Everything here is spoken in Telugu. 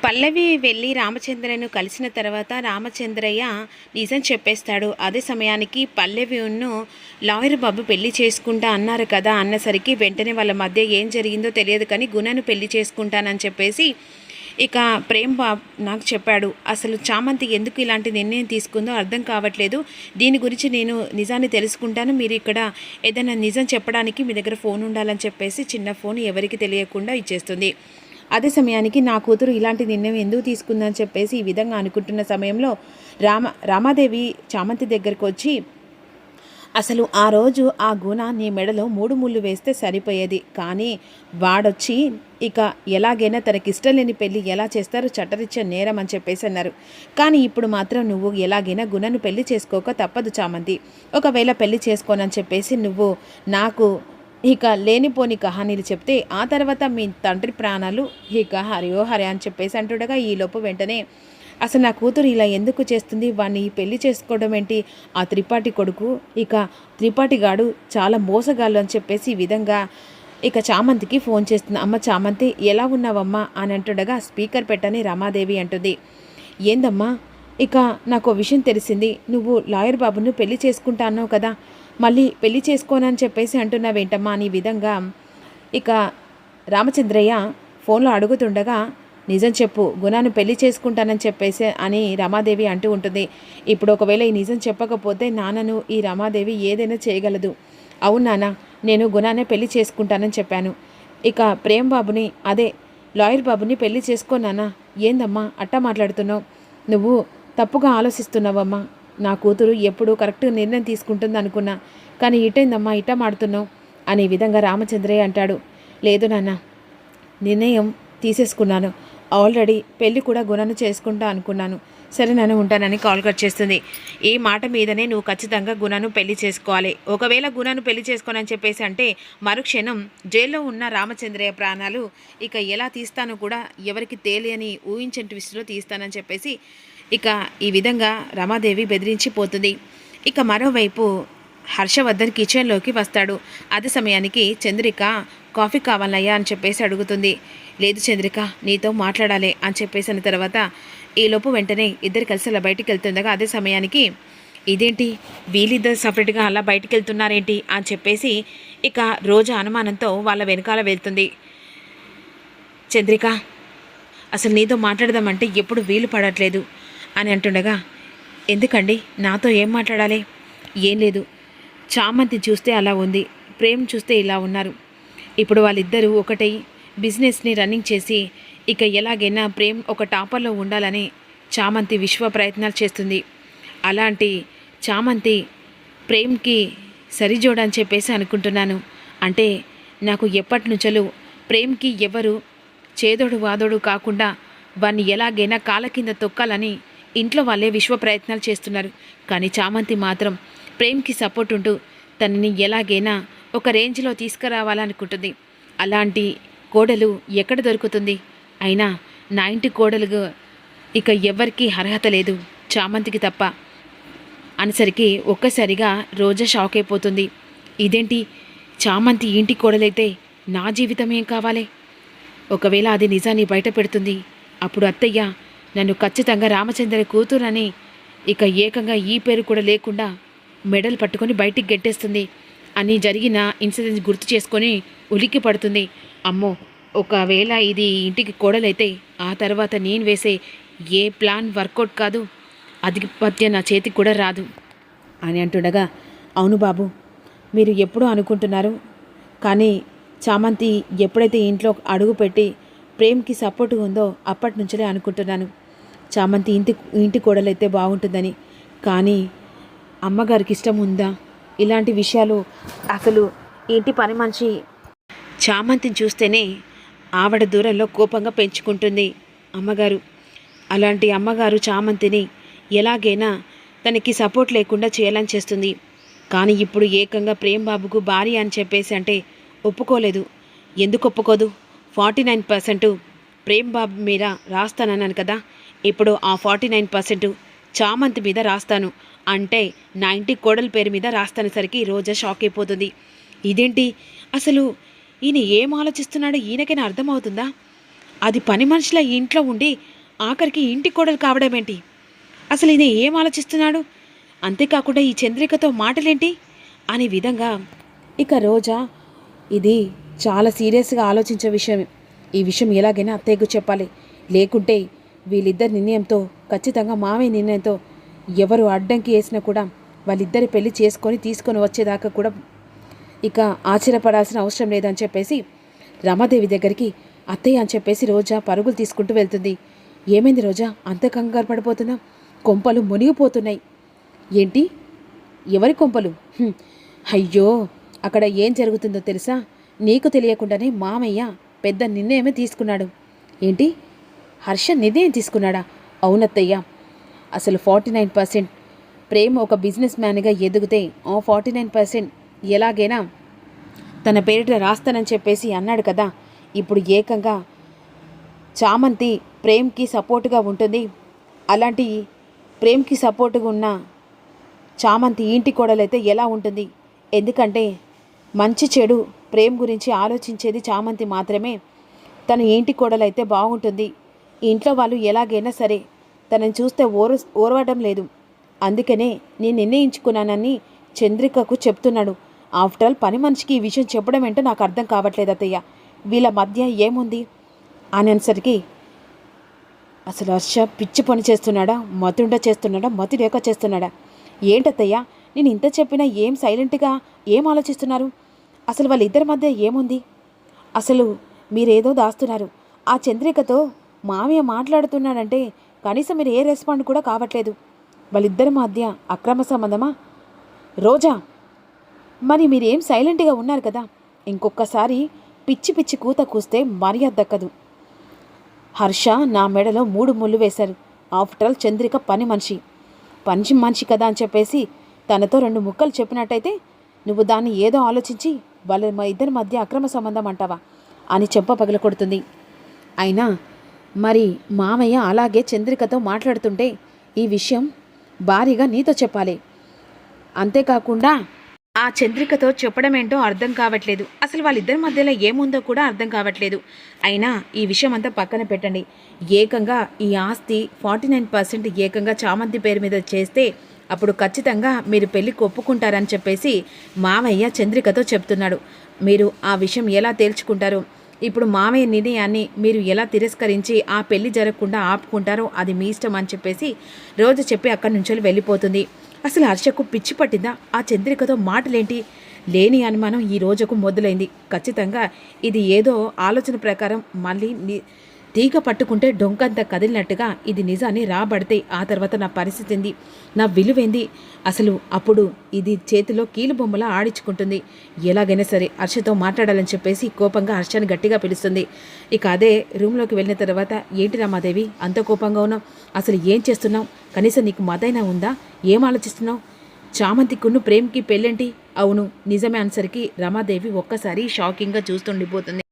పల్లవి వెళ్ళి రామచంద్రను కలిసిన తర్వాత రామచంద్రయ్య నిజం చెప్పేస్తాడు. అదే సమయానికి పల్లవిను లాయర్ బాబు పెళ్లి చేసుకుంటా అన్నారు కదా అన్నసరికి వెంటనే వాళ్ళ మధ్య ఏం జరిగిందో తెలియదు కానీ గుణను పెళ్లి చేసుకుంటానని చెప్పేసి ఇక ప్రేమ్ బాబు నాకు చెప్పాడు. అసలు చామంతి ఎందుకు ఇలాంటి నిర్ణయం తీసుకుందో అర్థం కావట్లేదు. దీని గురించి నేను నిజాన్ని తెలుసుకుంటాను. మీరు ఇక్కడ ఏదైనా నిజం చెప్పడానికి మీ దగ్గర ఫోన్ ఉండాలని చెప్పేసి చిన్న ఫోన్ ఎవరికి తెలియకుండా ఇచ్చేస్తుంది. అదే సమయానికి నా కూతురు ఇలాంటి నిర్ణయం ఎందుకు తీసుకుందని చెప్పేసి ఈ విధంగా అనుకుంటున్న సమయంలో రామాదేవి చామంతి దగ్గరకు వచ్చి, అసలు ఆ రోజు ఆ గుణ నీ మెడలో 3 ముళ్ళు వేస్తే సరిపోయేది, కానీ వాడొచ్చి ఇక ఎలాగైనా తనకిష్టం లేని పెళ్ళి ఎలా చేస్తారో చట్టరీత్యా నేరం అని చెప్పేసి అన్నారు. కానీ ఇప్పుడు మాత్రం నువ్వు ఎలాగైనా గుణను పెళ్లి చేసుకోక తప్పదు చామంతి. ఒకవేళ పెళ్లి చేసుకోనని చెప్పేసి నువ్వు నాకు ఇక లేనిపోని కహానీలు చెప్తే ఆ తర్వాత మీ తండ్రి ప్రాణాలు ఇక హరియో హరి అని చెప్పేసి అంటుండగా ఈలోపు వెంటనే అసలు నా కూతురు ఇలా ఎందుకు చేస్తుంది, వాడిని పెళ్లి చేసుకోవడం ఏంటి, ఆ త్రిపాఠి కొడుకు ఇక త్రిపాఠిగాడు చాలా మోసగాళ్ళు అని చెప్పేసి ఈ విధంగా ఇక చామంతికి ఫోన్ చేస్తుంది. అమ్మ చామంతి ఎలా ఉన్నావమ్మా అని అంటుండగా స్పీకర్ పెట్టని రమాదేవి అంటుంది. ఏందమ్మా, ఇక నాకు విషయం తెలిసింది, నువ్వు లాయర్ బాబును పెళ్లి చేసుకుంటా అన్నావు కదా, మళ్ళీ పెళ్లి చేసుకోనని చెప్పేసి అంటున్నావేంటమ్మా అని విధంగా ఇక రామచంద్రయ్య ఫోన్లో అడుగుతుండగా, నిజం చెప్పు, గుణాన్ని పెళ్లి చేసుకుంటానని చెప్పేసి అని రమాదేవి అంటూ ఉంటుంది. ఇప్పుడు ఒకవేళ ఈ నిజం చెప్పకపోతే నాన్నను ఈ రమాదేవి ఏదైనా చేయగలదు. అవును నాన్న, నేను గుణాన్ని పెళ్లి చేసుకుంటానని చెప్పాను. ఇక ప్రేమ్ బాబుని అదే లాయర్ బాబుని పెళ్లి చేసుకోనానా. ఏందమ్మా అట్టా మాట్లాడుతున్నావు, నువ్వు తప్పుగా ఆలోచిస్తున్నావమ్మా. నా కూతురు ఎప్పుడూ కరెక్ట్ నిర్ణయం తీసుకుంటుంది అనుకున్నా, కానీ ఇటైందమ్మా ఇట్టా మాడుతున్నావు అనే విధంగా రామచంద్రయ్య అంటాడు. లేదు నాన్న, నిర్ణయం తీసేసుకున్నాను ఆల్రెడీ, పెళ్ళి కూడా గుణను చేసుకుంటా అనుకున్నాను. సరే నాన్న ఉంటానని కాల్ కట్ చేస్తుంది. ఈ మాట మీదనే నువ్వు ఖచ్చితంగా గుణను పెళ్లి చేసుకోవాలి. ఒకవేళ గుణను పెళ్లి చేసుకోనని చెప్పేసి అంటే మరుక్షణం జైల్లో ఉన్న రామచంద్రయ్య ప్రాణాలు ఇక ఎలా తీస్తానో కూడా ఎవరికి తెలియని ఊహించని ట్విస్ట్లో తీస్తానని చెప్పేసి ఇక ఈ విధంగా రమాదేవి బెదిరించిపోతుంది. ఇక మరోవైపు హర్షవర్ధన్ కిచెన్లోకి వస్తాడు. అదే సమయానికి చంద్రిక కాఫీ కావాలయ్యా అని చెప్పేసి అడుగుతుంది. లేదు చంద్రిక, నీతో మాట్లాడాలి అని చెప్పేసిన తర్వాత ఈలోపు వెంటనే ఇద్దరు కలిసి అలా బయటికి వెళ్తుండగా అదే సమయానికి ఇదేంటి వీళ్ళిద్దరు సపరేట్గా అలా బయటికి వెళ్తున్నారేంటి అని చెప్పేసి ఇక రోజు అనుమానంతో వాళ్ళ వెనకాల వెళ్తుంది. చంద్రిక, అసలు నీతో మాట్లాడదామంటే ఎప్పుడు వీలు పడట్లేదు అని అంటుండగా, ఎందుకండి నాతో ఏం మాట్లాడాలి? ఏం లేదు, చామంతి చూస్తే అలా ఉంది, ప్రేమ్ చూస్తే ఇలా ఉన్నారు. ఇప్పుడు వాళ్ళిద్దరూ ఒకటై బిజినెస్ని రన్నింగ్ చేసి ఇక ఎలాగైనా ప్రేమ్ ఒక టాపర్లో ఉండాలని చామంతి విశ్వ ప్రయత్నాలు చేస్తుంది. అలాంటి చామంతి ప్రేమ్కి సరిజోడని చెప్పేసి అనుకుంటున్నాను. అంటే నాకు ఎప్పటి నుంచో ప్రేమ్కి ఎవరు చేదోడు వాదోడు కాకుండా వాన్ని ఎలాగైనా కాళ్ళ కింద తొక్కాలని ఇంట్లో వాళ్ళే విశ్వ ప్రయత్నాలు చేస్తున్నారు. కానీ చామంతి మాత్రం ప్రేమ్కి సపోర్ట్ ఉంటూ తనని ఎలాగైనా ఒక రేంజ్లో తీసుకురావాలనుకుంటుంది. అలాంటి కోడలు ఎక్కడ దొరుకుతుంది? అయినా నా ఇంటి కోడలుగా ఇక ఎవ్వరికీ అర్హత లేదు, చామంతికి తప్ప అనేసరికి ఒక్కసారిగా రోజా షాక్ అయిపోతుంది. ఇదేంటి, చామంతి ఇంటి కోడలైతే నా జీవితం ఏం కావాలి? ఒకవేళ అది నిజాన్ని బయట పెడుతుంది, అప్పుడు అత్తయ్య నన్ను ఖచ్చితంగా రామచంద్ర కూతురని ఇక ఏకంగా ఈ పేరు కూడా లేకుండా మెడలు పట్టుకొని బయటికి గెట్టేస్తుంది అని జరిగిన ఇన్సిడెంట్స్ గుర్తు చేసుకొని ఉలిక్కి పడుతుంది. అమ్మో, ఒకవేళ ఇది ఇంటికి కోడలైతే ఆ తర్వాత నేను వేసే ఏ ప్లాన్ వర్కౌట్ కాదు, ఆధిపత్యం నా చేతికి కూడా రాదు అని అంటుండగా, అవును బాబు, మీరు ఎప్పుడూ అనుకుంటున్నారు, కానీ చామంతి ఎప్పుడైతే ఇంట్లో అడుగు పెట్టి ప్రేమ్కి సపోర్ట్ ఉందో అప్పటి నుంచే అనుకుంటున్నాను చామంతి ఇంటి కోడలైతే బాగుంటుందని. కానీ అమ్మగారికి ఇష్టం ఉందా ఇలాంటి విషయాలు? అసలు ఇంటి పని మనిషి చామంతిని చూస్తేనే ఆవిడ దూరంలో కోపంగా పెంచుకుంటుంది అమ్మగారు. అలాంటి అమ్మగారు చామంతిని ఎలాగైనా తనకి సపోర్ట్ లేకుండా చేయాలని చేస్తుంది. కానీ ఇప్పుడు ఏకంగా ప్రేమ్ బాబుకు భార్య అని చెప్పేసి అంటే ఒప్పుకోలేదు. ఎందుకు ఒప్పుకోదు? 49% ప్రేమ్ బాబు మీద రాస్తానన్నాను కదా, ఇప్పుడు ఆ 49% చామంతి మీద రాస్తాను అంటే నా ఇంటి కోడల పేరు మీద రాస్తానేసరికి రోజా షాక్ అయిపోతుంది. ఇదేంటి, అసలు ఈయన ఏం ఆలోచిస్తున్నాడో ఈయనకైనా అర్థమవుతుందా? అది పని మనిషిలా ఈ ఇంట్లో ఉండి ఆఖరికి ఇంటి కోడలు కావడమేంటి? అసలు ఈయన ఏం ఆలోచిస్తున్నాడు? అంతేకాకుండా ఈ చంద్రికతో మాటలేంటి అనే విధంగా ఇక రోజా ఇది చాలా సీరియస్గా ఆలోచించే విషయం. ఈ విషయం ఎలాగైనా అత్తయ్యకు చెప్పాలి. లేకుంటే వీళ్ళిద్దరి నిర్ణయంతో, ఖచ్చితంగా మామయ్య నిర్ణయంతో ఎవరు అడ్డంకి వేసినా కూడా వాళ్ళిద్దరి పెళ్లి చేసుకొని తీసుకొని వచ్చేదాకా కూడా ఇక ఆశ్చర్యపడాల్సిన అవసరం లేదని చెప్పేసి రమాదేవి దగ్గరికి అత్తయ్య అని చెప్పేసి రోజా పరుగులు తీసుకుంటూ వెళ్తుంది. ఏమైంది రోజా, అంత కంగారు పడిపోతున్నా? కొంపలు మునిగిపోతున్నాయి. ఏంటి? ఎవరి కొంపలు? అయ్యో, అక్కడ ఏం జరుగుతుందో తెలుసా? నీకు తెలియకుండానే మామయ్య పెద్ద నిర్ణయమే తీసుకున్నాడు. ఏంటి? హర్ష నిర్ణయం తీసుకున్నాడా? అవునత్తయ్య. అసలు 49% ప్రేమ్ ఒక బిజినెస్ మ్యాన్గా ఎదిగితే ఆ 49% ఎలాగైనా తన పేరిట రాస్తానని చెప్పేసి అన్నాడు కదా. ఇప్పుడు ఏకంగా చామంతి ప్రేమ్కి సపోర్టుగా ఉంటుంది. అలాంటి ప్రేమ్కి సపోర్టుగా ఉన్న చామంతి ఇంటి కోడలైతే ఎలా ఉంటుంది? ఎందుకంటే మంచి చెడు ప్రేమ్ గురించి ఆలోచించేది చామంతి మాత్రమే. తన ఇంటి కోడలైతే బాగుంటుంది. ఇంట్లో వాళ్ళు ఎలాగైనా సరే తనని చూస్తే ఓర్వడం లేదు. అందుకనే నేను నిర్ణయించుకున్నానని చంద్రికకు చెప్తున్నాడు. ఆఫ్టర్ ఆల్ పని మనిషికి ఈ విషయం చెప్పడం ఏంటో నాకు అర్థం కావట్లేదు అత్తయ్య. వీళ్ళ మధ్య ఏముంది అనేసరికి అసలు హర్ష పిచ్చి పని చేస్తున్నాడా, మతుండ చేస్తున్నాడా, మతి లేక చేస్తున్నాడా? ఏంటత్తయ్య, నేను ఇంత చెప్పినా ఏం సైలెంట్గా ఏం ఆలోచిస్తున్నారు? అసలు వాళ్ళిద్దరి మధ్య ఏముంది? అసలు మీరేదో దాస్తున్నారు. ఆ చంద్రికతో మామయ్య మాట్లాడుతున్నాడంటే కనీసం మీరు ఏ రెస్పాండ్ కూడా కావట్లేదు. వాళ్ళిద్దరి మధ్య అక్రమ సంబంధమా? రోజా, మరి మీరేం సైలెంట్గా ఉన్నారు కదా? ఇంకొకసారి పిచ్చి పిచ్చి కూత కూస్తే మర్యాద దక్కదు. హర్ష నా మెడలో 3 ముళ్ళు వేశారు. ఆఫ్టర్ ఆల్ చంద్రిక పని మనిషి కదా అని చెప్పేసి తనతో 2 ముక్కలు చెప్పినట్టయితే నువ్వు దాన్ని ఏదో ఆలోచించి వాళ్ళ ఇద్దరి మధ్య అక్రమ సంబంధం అంటావా అని చెంప పగలకొడుతుంది. అయినా మరి మామయ్య అలాగే చంద్రికతో మాట్లాడుతుంటే ఈ విషయం భారీగా నీతో చెప్పాలి. అంతేకాకుండా ఆ చంద్రికతో చెప్పడం ఏంటో అర్థం కావట్లేదు. అసలు వాళ్ళిద్దరి మధ్యలో ఏముందో కూడా అర్థం కావట్లేదు. అయినా ఈ విషయం అంతా పక్కన పెట్టండి. ఏకంగా ఈ ఆస్తి 49% ఏకంగా చామంతి పేరు మీద చేస్తే అప్పుడు ఖచ్చితంగా మీరు పెళ్లికి ఒప్పుకుంటారని చెప్పేసి మామయ్య చంద్రికతో చెప్తున్నాడు. మీరు ఆ విషయం ఎలా తేల్చుకుంటారో, ఇప్పుడు మామయ్య నిర్ణయాన్ని మీరు ఎలా తిరస్కరించి ఆ పెళ్లి జరగకుండా ఆపుకుంటారో అది మీ ఇష్టం అని చెప్పేసి రోజు చెప్పి అక్కడి నుంచి వెళ్ళిపోతుంది. అసలు హర్షకు పిచ్చి పట్టిందా? ఆ చంద్రికతో మాటలేంటి? లేని అనుమానం ఈ రోజుకు మొదలైంది. ఖచ్చితంగా ఇది ఏదో ఆలోచన ప్రకారం మళ్ళీ తీగ పట్టుకుంటే డొంకంత కదిలినట్టుగా ఇది నిజాన్ని రాబడితే ఆ తర్వాత నా పరిస్థితి ఏంది, నా విలువేంది? అసలు అప్పుడు ఇది చేతిలో కీలుబొమ్మలా ఆడించుకుంటుంది. ఎలాగైనా సరే హర్షతో మాట్లాడాలని చెప్పేసి కోపంగా హర్షని గట్టిగా పిలుస్తుంది. ఇక అదే రూమ్లోకి వెళ్ళిన తర్వాత, ఏంటి రమాదేవి అంత కోపంగా ఉన్నావు? అసలు ఏం చేస్తున్నావు? కనీసం నీకు మతైనా ఉందా? ఏం ఆలోచిస్తున్నావు? చామంతికున్ను ప్రేమ్కి పెళ్ళేంటి? అవును నిజమే అనేసరికి రమాదేవి ఒక్కసారి షాకింగ్గా చూస్తుండిపోతుంది.